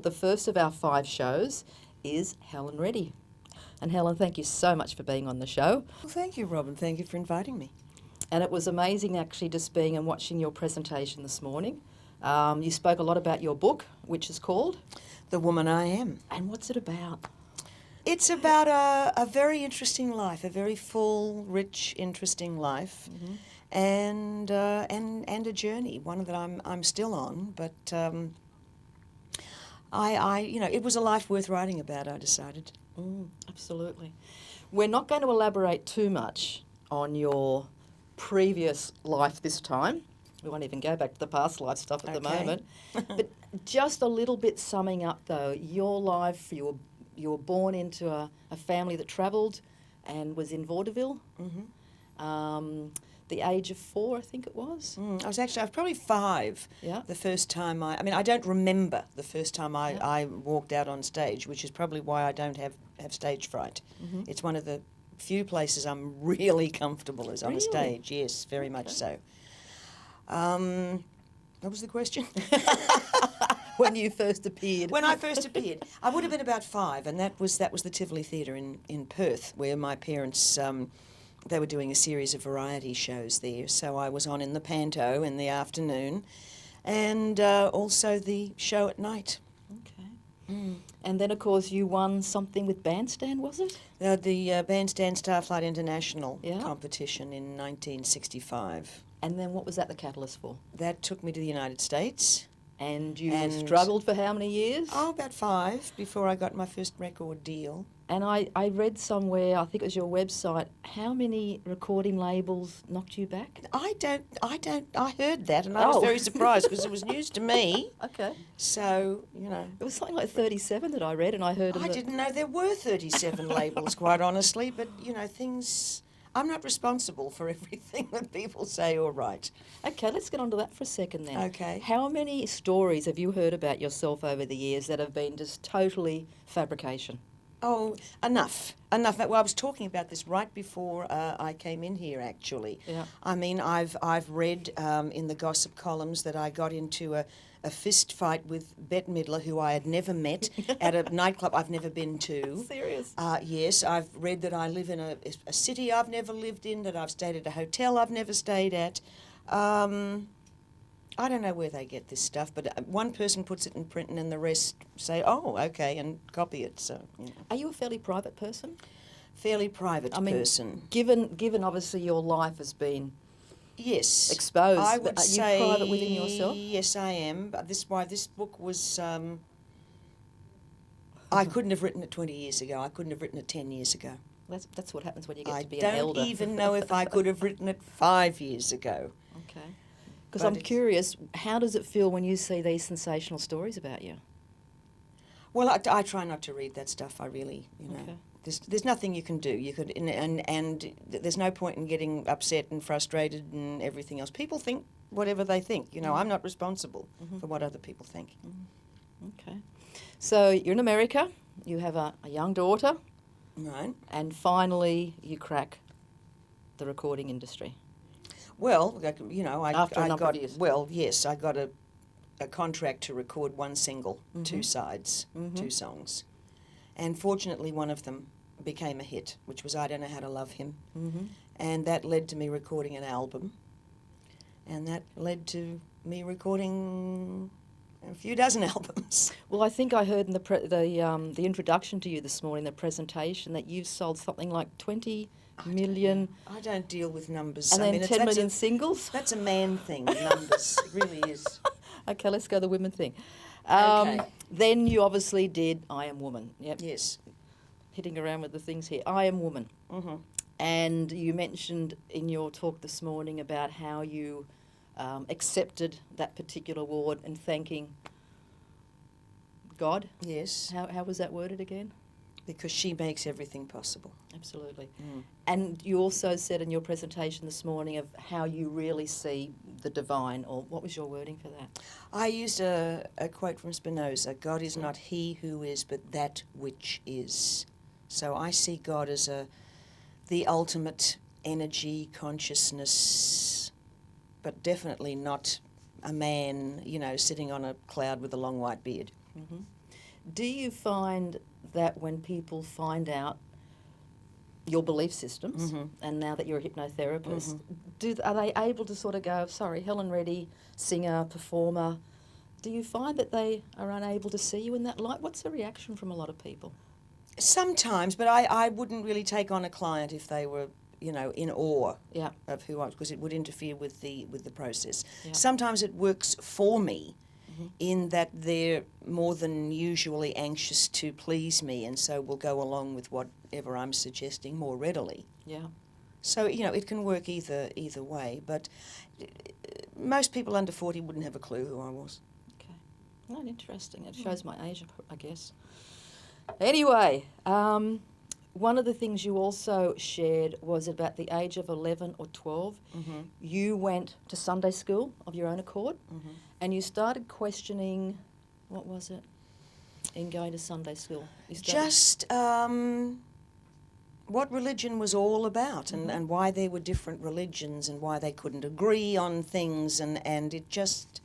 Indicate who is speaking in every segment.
Speaker 1: the first of our 5 shows is Helen Reddy. And Helen, thank you so much for being on the show.
Speaker 2: Well, thank you, Robyn. Thank you for inviting me.
Speaker 1: And it was amazing actually just being and watching your presentation this morning. You spoke a lot about your book, which is called
Speaker 2: The Woman I Am.
Speaker 1: And what's it about?
Speaker 2: It's about a very interesting life, a very full, rich, interesting life, and a journey, one that I'm still on. But it was a life worth writing about, I decided.
Speaker 1: Absolutely. We're not going to elaborate too much on your previous life this time. We won't even go back to the past life stuff at the moment. But just a little bit summing up, though, your life, you were born into a family that travelled and was in vaudeville. The age of 4, I think it was.
Speaker 2: I was probably 5 the first time I don't remember the first time I walked out on stage, which is probably why I don't have stage fright. It's one of the few places I'm really comfortable is on a stage. Yes, very much so. What was the question?
Speaker 1: When you first appeared.
Speaker 2: When I first appeared. I would have been about 5, and that was the Tivoli Theatre in Perth, where my parents, they were doing a series of variety shows there. So I was on in the panto in the afternoon, and also the show at night.
Speaker 1: Okay. And then, of course, you won something with Bandstand, was it?
Speaker 2: The Bandstand Starflight International competition in 1965.
Speaker 1: And then what was that the catalyst for?
Speaker 2: That took me to the United States.
Speaker 1: And you struggled for how many years?
Speaker 2: Oh, about 5 before I got my first record deal.
Speaker 1: And I read somewhere, I think it was your website, how many recording labels knocked you back?
Speaker 2: I heard that, and I was very surprised because it was news to me.
Speaker 1: Okay.
Speaker 2: So,
Speaker 1: It was something like 37 that I read, and I heard of
Speaker 2: I didn't know there were 37 labels, quite honestly, but, things... I'm not responsible for everything that people say or write.
Speaker 1: Okay, let's get on to that for a second then.
Speaker 2: Okay.
Speaker 1: How many stories have you heard about yourself over the years that have been just totally fabrication?
Speaker 2: Oh, enough. Well, I was talking about this right before I came in here, actually.
Speaker 1: Yeah.
Speaker 2: I mean, I've read in the gossip columns that I got into a fist fight with Bette Midler, who I had never met, at a nightclub I've never been to.
Speaker 1: Serious?
Speaker 2: Yes, I've read that I live in a city I've never lived in, that I've stayed at a hotel I've never stayed at. I don't know where they get this stuff, but one person puts it in print and then the rest say, oh, okay, and copy it. So,
Speaker 1: Are you a fairly private person?
Speaker 2: Fairly private person.
Speaker 1: Given obviously your life has been exposed,
Speaker 2: I would say,
Speaker 1: you private within yourself?
Speaker 2: Yes, I am. But this book was... I couldn't have written it 20 years ago. I couldn't have written it 10 years ago.
Speaker 1: That's what happens when you get to be an elder.
Speaker 2: I don't even know if I could have written it 5 years ago.
Speaker 1: Okay. Because I'm curious, how does it feel when you see these sensational stories about you?
Speaker 2: Well, I try not to read that stuff. I really,
Speaker 1: Okay.
Speaker 2: There's nothing you can do. You could, and there's no point in getting upset and frustrated and everything else. People think whatever they think. I'm not responsible for what other people think.
Speaker 1: Okay. So you're in America. You have a young daughter.
Speaker 2: Right.
Speaker 1: And finally, you crack the recording industry.
Speaker 2: Well,
Speaker 1: After a number of years.
Speaker 2: Well, yes, I got a contract to record one single, 2 sides, 2 songs. And fortunately, one of them became a hit, which was I Don't Know How to Love Him. And that led to me recording an album. And that led to me recording a few dozen albums.
Speaker 1: Well, I think I heard in the introduction to you this morning, the presentation, that you've sold something like 20 million.
Speaker 2: I don't deal with numbers.
Speaker 1: And then 10 million singles?
Speaker 2: That's a man thing, numbers. It really is.
Speaker 1: Okay, let's go the women thing.
Speaker 2: Okay.
Speaker 1: Then you obviously did I Am Woman. Yep.
Speaker 2: Yes.
Speaker 1: Hitting around with the things here. I Am Woman. And you mentioned in your talk this morning about how you accepted that particular award and thanking God.
Speaker 2: Yes.
Speaker 1: How was that worded again?
Speaker 2: Because she makes everything possible.
Speaker 1: Absolutely. And you also said in your presentation this morning of how you really see the divine, or what was your wording for that?
Speaker 2: I used a quote from Spinoza, God is not he who is, but that which is. So I see God as the ultimate energy, consciousness, but definitely not a man, sitting on a cloud with a long white beard.
Speaker 1: Do you find that when people find out your belief systems, and now that you're a hypnotherapist, are they able to sort of go, sorry, Helen Reddy, singer, performer, do you find that they are unable to see you in that light? What's the reaction from a lot of people?
Speaker 2: Sometimes, but I wouldn't really take on a client if they were, you know, in awe
Speaker 1: Yeah.
Speaker 2: of who I was, because it would interfere with the process.
Speaker 1: Yeah.
Speaker 2: Sometimes it works for me in that they're more than usually anxious to please me, and so will go along with whatever I'm suggesting more readily.
Speaker 1: Yeah.
Speaker 2: So, you know, it can work either way, but most people under 40 wouldn't have a clue who I was.
Speaker 1: Okay. Not interesting. It shows my age, I guess. Anyway, one of the things you also shared was about the age of 11 or 12. You went to Sunday school of your own accord, and you started questioning, what was it, in going to Sunday school? You started
Speaker 2: Just what religion was all about, and why there were different religions, and why they couldn't agree on things, and it just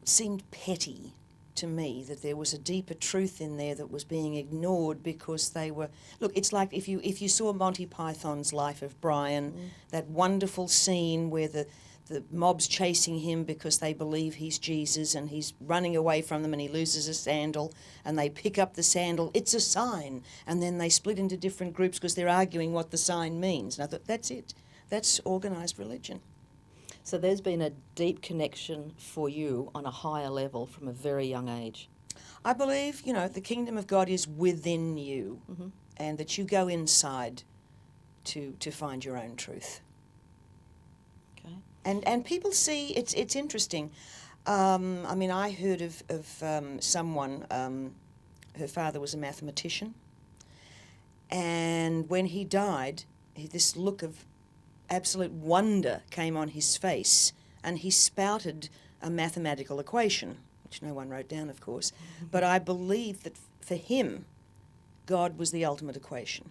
Speaker 2: seemed petty to me that there was a deeper truth in there that was being ignored because they were... Look, it's like if you saw Monty Python's Life of Brian, that wonderful scene where the mob's chasing him because they believe he's Jesus, and he's running away from them, and he loses a sandal, and they pick up the sandal, it's a sign, and then they split into different groups because they're arguing what the sign means. And I thought, that's it. That's organised religion.
Speaker 1: So there's been a deep connection for you on a higher level from a very young age.
Speaker 2: I believe, you know, the kingdom of God is within you, and that you go inside to find your own truth.
Speaker 1: Okay.
Speaker 2: And people see, it's interesting. I mean, I heard of someone, her father was a mathematician, and when he died, this look of absolute wonder came on his face, and he spouted a mathematical equation, which no one wrote down, of course. But I believe that for him, God was the ultimate equation.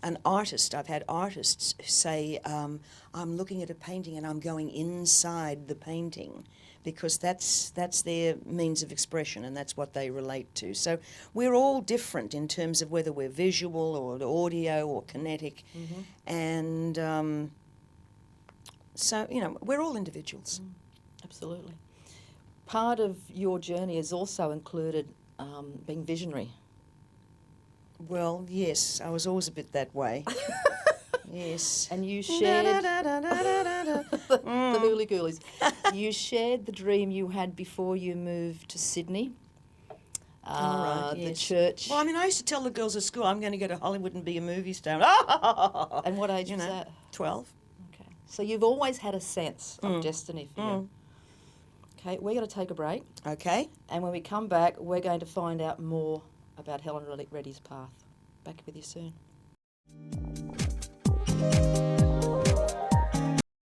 Speaker 2: An artist, I've had artists say, I'm looking at a painting and I'm going inside the painting, because that's their means of expression, and that's what they relate to. So we're all different in terms of whether we're visual or audio or kinetic, and so, you know, we're all individuals.
Speaker 1: Absolutely. Part of your journey has also included being visionary.
Speaker 2: Well, yes, I was always a bit that way. Yes.
Speaker 1: And you shared the hooly goolies. You shared the dream you had before you moved to Sydney.
Speaker 2: Right,
Speaker 1: the
Speaker 2: yes.
Speaker 1: church.
Speaker 2: Well, I mean, I used to tell the girls at school, I'm going to go to Hollywood and be a movie star.
Speaker 1: And what age was that?
Speaker 2: 12.
Speaker 1: Okay. So you've always had a sense of destiny for you. Okay, we're going to take a break.
Speaker 2: Okay.
Speaker 1: And when we come back, we're going to find out more about Helen Reddy's path. Back with you soon.